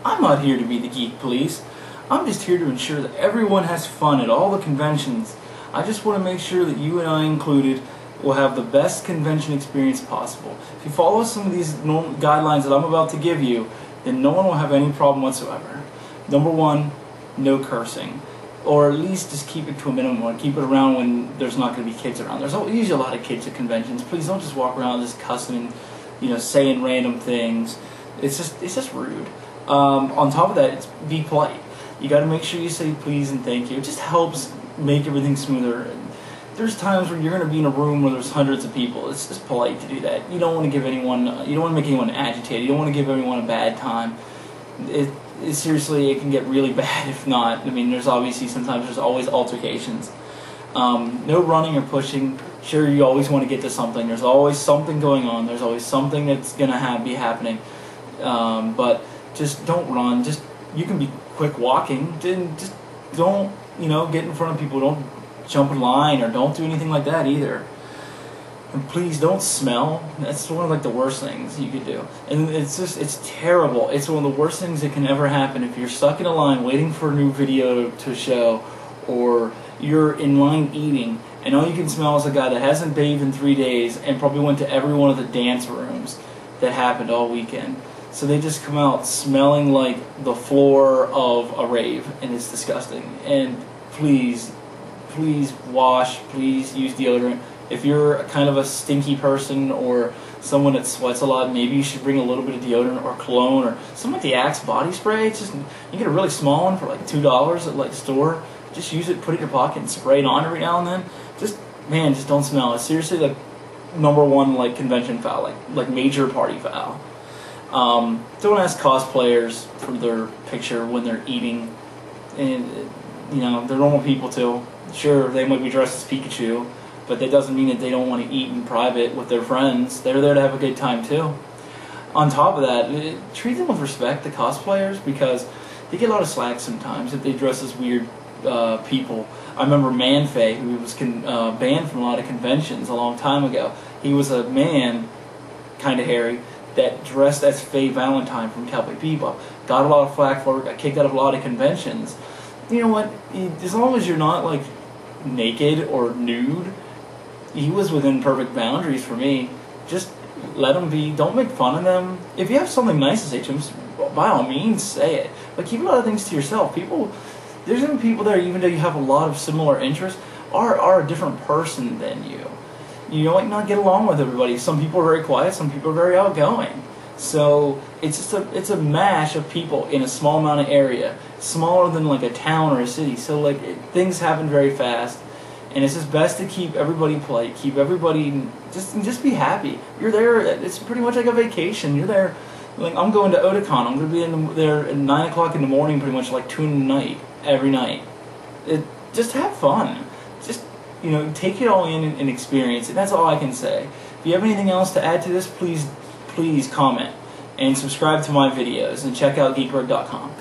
I'm not here to be the geek police. I'm just here to ensure that everyone has fun at all the conventions. I just want to make sure that you and I included will have the best convention experience possible. If you follow some of these guidelines that I'm about to give you, then no one will have any problem whatsoever. Number one, no cursing. Or at least just keep it to a minimum, or keep it around when there's not going to be kids around. There's usually a lot of kids at conventions. Please don't just walk around just cussing and saying random things. It's just rude. On top of that, be polite. You got to make sure you say please and thank you. It just helps make everything smoother. There's times where you're going to be in a room where there's hundreds of people. It's just polite to do that. You don't want to give anyone, you don't want to make anyone agitated. You don't want to give everyone a bad time. Seriously, it can get really bad if not. I mean, there's always altercations. No running or pushing. Sure, you always want to get to something. There's always something going on. There's always something that's going to be happening. But just don't run. You can be quick walking. Just don't, get in front of people. Don't jump in line or don't do anything like that either. And please don't smell. That's one of the worst things you could do. And it's terrible. It's one of the worst things that can ever happen if you're stuck in a line waiting for a new video to show, or you're in line eating and all you can smell is a guy that hasn't bathed in 3 days and probably went to every one of the dance rooms that happened all weekend. So they just come out smelling like the floor of a rave, and it's disgusting. And please wash, please use deodorant. If you're kind of a stinky person or someone that sweats a lot, maybe you should bring a little bit of deodorant or cologne or some of the Axe body spray. You get a really small one for like $2 at the store. Just use it, put it in your pocket, and spray it on every now and then. Just don't smell. It's seriously the #1 convention foul, like major party foul. Don't ask cosplayers for their picture when they're eating. And they're normal people too. Sure, they might be dressed as Pikachu, but that doesn't mean that they don't want to eat in private with their friends. They're there to have a good time too. On top of that, treat them with respect, the cosplayers, because they get a lot of slack sometimes if they dress as weird people. I remember Manfei, who was banned from a lot of conventions a long time ago. He was a man, kind of hairy, that dressed as Faye Valentine from Cowboy Bebop. Got a lot of flack for it, got kicked out of a lot of conventions. You know what? As long as you're not naked or nude, he was within perfect boundaries for me. Just let him be. Don't make fun of them. If you have something nice to say to him, by all means say it. But keep a lot of things to yourself. There's even people there, even though you have a lot of similar interests, are a different person than you. You might not get along with everybody. Some people are very quiet. Some people are very outgoing. So it's a mash of people in a small amount of area, smaller than a town or a city. So things happen very fast, and it's just best to keep everybody polite, keep everybody just be happy. You're there. It's pretty much like a vacation. You're there. I'm going to Otakon. I'm going to be there at 9 o'clock in the morning, pretty much 2 in the night every night. Just have fun. Just take it all in and experience it. That's all I can say. If you have anything else to add to this, please comment and subscribe to my videos and check out geekbird.com.